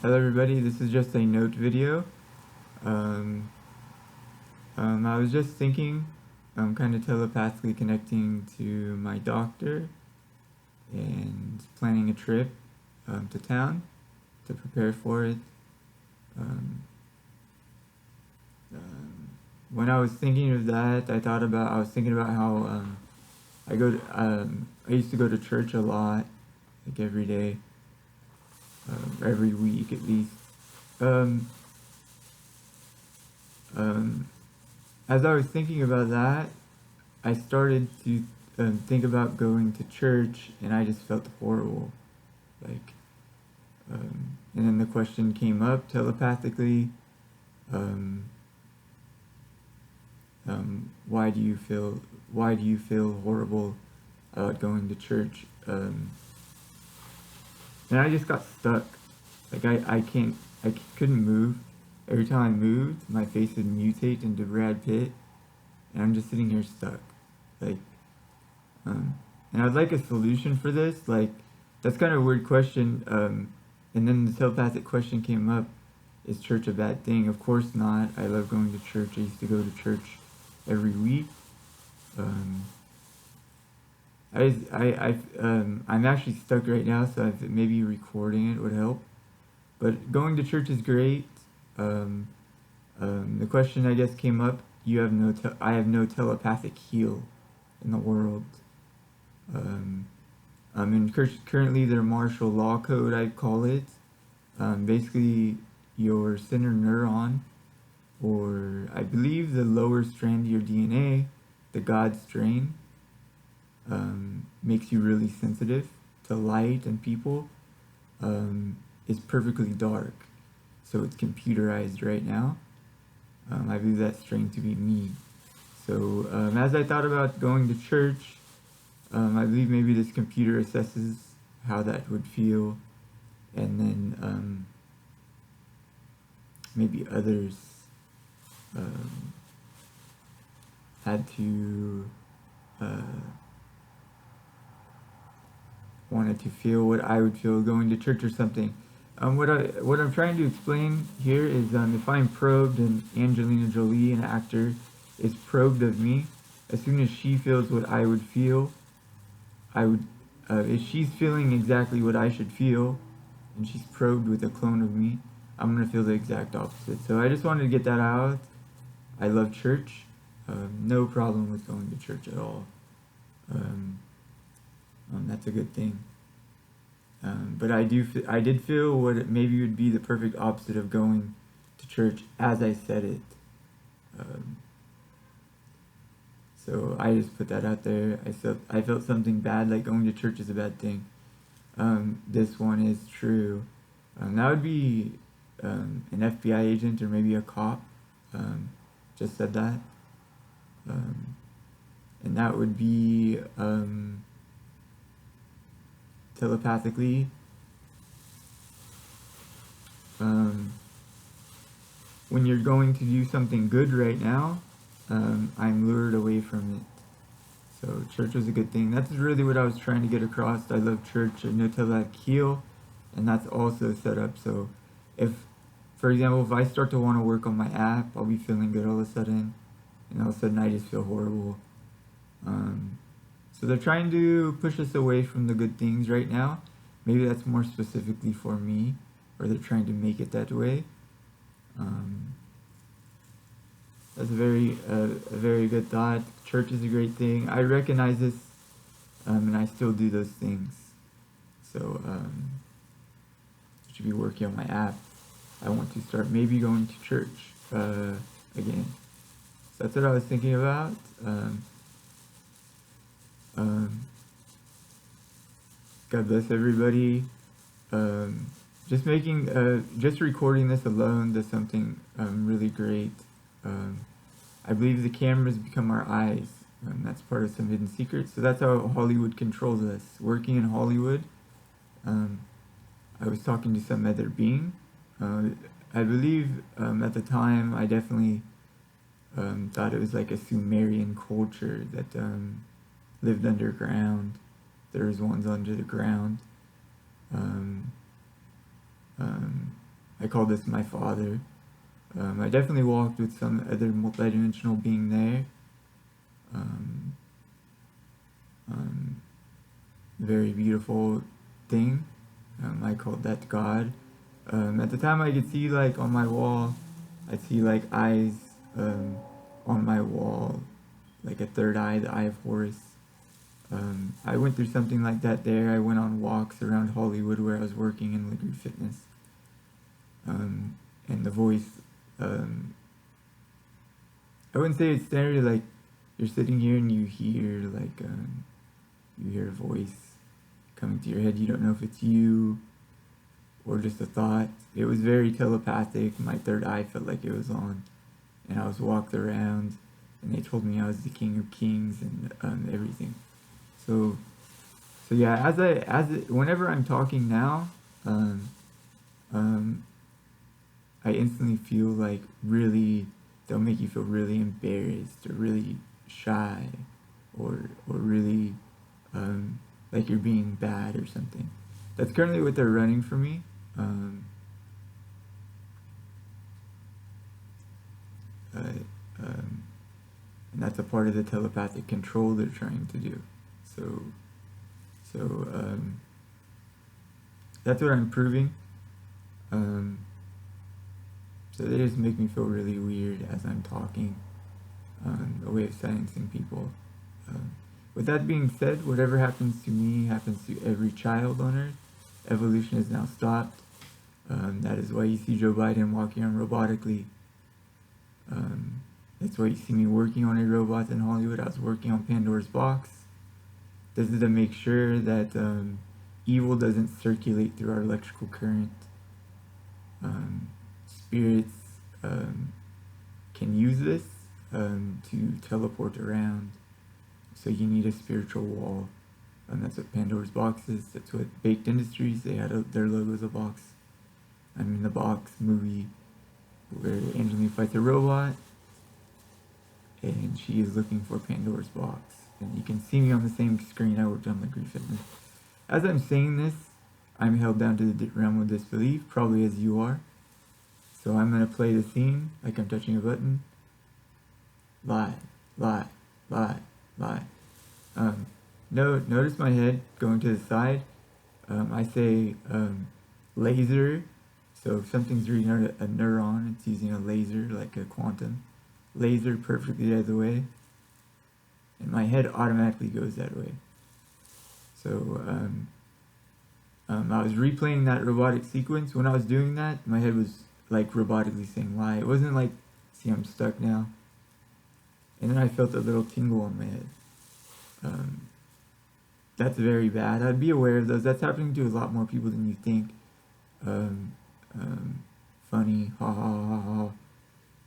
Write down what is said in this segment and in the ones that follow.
Hello everybody, this is just a note video. Um, I was just thinking, I'm kind of telepathically connecting to my doctor and planning a trip to town to prepare for it. Um, when I was thinking of that, I was thinking about how I used to go to church a lot, like every day, every week at least. Um, um, as I was thinking about that, I started to think about going to church, and I just felt horrible. Like, and then the question came up telepathically. Um, why do you feel? Why do you feel horrible about going to church? And I just got stuck. Like I couldn't move. Every time I moved, my face would mutate into Brad Pitt, and I'm just sitting here stuck. Like, Um, and I'd like a solution for this. Like, that's kind of a weird question. And then the telepathic question came up: is church a bad thing? Of course not. I love going to church. I used to go to church every week. Um, I'm actually stuck right now, so maybe recording it would help. But going to church is great. Um, the question I guess came up: I have no telepathic heal in the world. Um, and currently their martial law code, I'd call it, basically your center neuron, or I believe the lower strand of your DNA, the God strain, makes you really sensitive to light and people, is perfectly dark. So it's computerized right now. I believe that strain to be me. So as I thought about going to church, I believe maybe this computer assesses how that would feel, and then maybe others um, had to wanted to feel what I would feel going to church or something. What I'm trying to explain here is if I'm probed and Angelina Jolie, an actor, is probed of me, as soon as she feels what I would feel, I would if she's feeling exactly what I should feel, and she's probed with a clone of me, I'm gonna feel the exact opposite. So I just wanted to get that out. I love church. No problem with going to church at all. Um, that's a good thing. But I did feel what it maybe would be the perfect opposite of going to church as I said it. Um, so I just put that out there. I felt something bad, like going to church is a bad thing. This one is true. That would be an FBI agent or maybe a cop. Just said that. And that would be telepathically. When you're going to do something good right now, I'm lured away from it. So church was a good thing. That's really what I was trying to get across. I love church. I know telepathic heal, and that's also set up. So if, for example, if I start to want to work on my app, I'll be feeling good all of a sudden, and all of a sudden I just feel horrible. So they're trying to push us away from the good things right now. Maybe that's more specifically for me, or they're trying to make it that way. That's a very good thought. Church is a great thing. I recognize this, and I still do those things. So I should be working on my app. I want to start maybe going to church again. So that's what I was thinking about. God bless everybody. Just recording this alone does something really great. I believe the cameras become our eyes. That's part of some hidden secrets. So that's how Hollywood controls us. Working in Hollywood, I was talking to some other being. I believe at the time I definitely thought it was like a Sumerian culture that lived underground. There's ones under the ground. Um, I call this my father. I definitely walked with some other multidimensional being there. Um, um, Very beautiful thing. I called that God. At the time, I could see like on my wall, I'd see like eyes on my wall, like a third eye, the eye of Horus. I went through something like that there. I went on walks around Hollywood where I was working in Liquid Fitness. And the voice, um, I wouldn't say it's standard, like you're sitting here and you hear you hear a voice coming to your head. You don't know if it's you or just a thought. It was very telepathic. My third eye felt like it was on, and I was walked around, and they told me I was the king of kings and everything. So, so yeah, whenever I'm talking now, um, um, I instantly feel like really, they'll make you feel really embarrassed or really shy, or really like you're being bad or something. That's currently what they're running for me. Um, uh, um, and that's a part of the telepathic control they're trying to do. So, so that's what I'm proving. So they just make me feel really weird as I'm talking. A way of silencing people. With that being said, whatever happens to me happens to every child on Earth. Evolution is now stopped. That is why you see Joe Biden walking on robotically. That's why you see me working on a robot in Hollywood. I was working on Pandora's box. This is to make sure that evil doesn't circulate through our electrical current. Spirits can use this to teleport around. So you need a spiritual wall. That's what Pandora's box is. That's what Baked Industries, they had their logo as a box. I'm in the box movie where Angelina fights a robot, and she is looking for Pandora's box. And you can see me on the same screen I worked on Liquid Fitness. As I'm saying this, I'm held down to the realm of disbelief, probably as you are. So I'm going to play the scene like I'm touching a button. Lie, lie, lie, lie. Notice my head going to the side. I say laser. So if something's reading out a neuron, it's using a laser, like a quantum laser, perfectly out of the way. And my head automatically goes that way. So I was replaying that robotic sequence. When I was doing that, my head was like robotically saying lie. It wasn't like, see, I'm stuck now. And then I felt a little tingle on my head. That's very bad. I'd be aware of those. That's happening to a lot more people than you think. Funny, ha ha ha ha.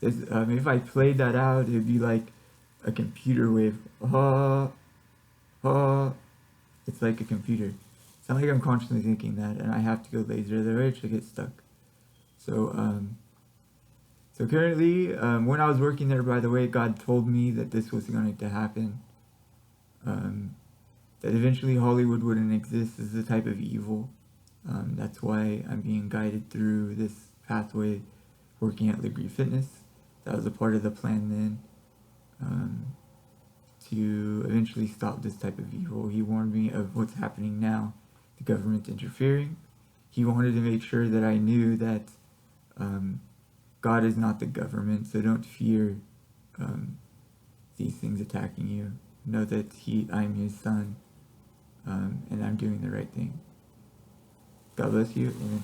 If I played that out, it'd be like a computer wave. Ha ha. It's like a computer. It's not like I'm consciously thinking that, and I have to go laser otherwise I get stuck. So so currently, when I was working there, by the way, God told me that this was going to happen. That eventually Hollywood wouldn't exist as a type of evil. That's why I'm being guided through this pathway, working at Liquid Fitness. That was a part of the plan then, to eventually stop this type of evil. He warned me of what's happening now, the government interfering. He wanted to make sure that I knew that God is not the government, so don't fear these things attacking you. Know that I'm his son, and I'm doing the right thing. God bless you. Amen.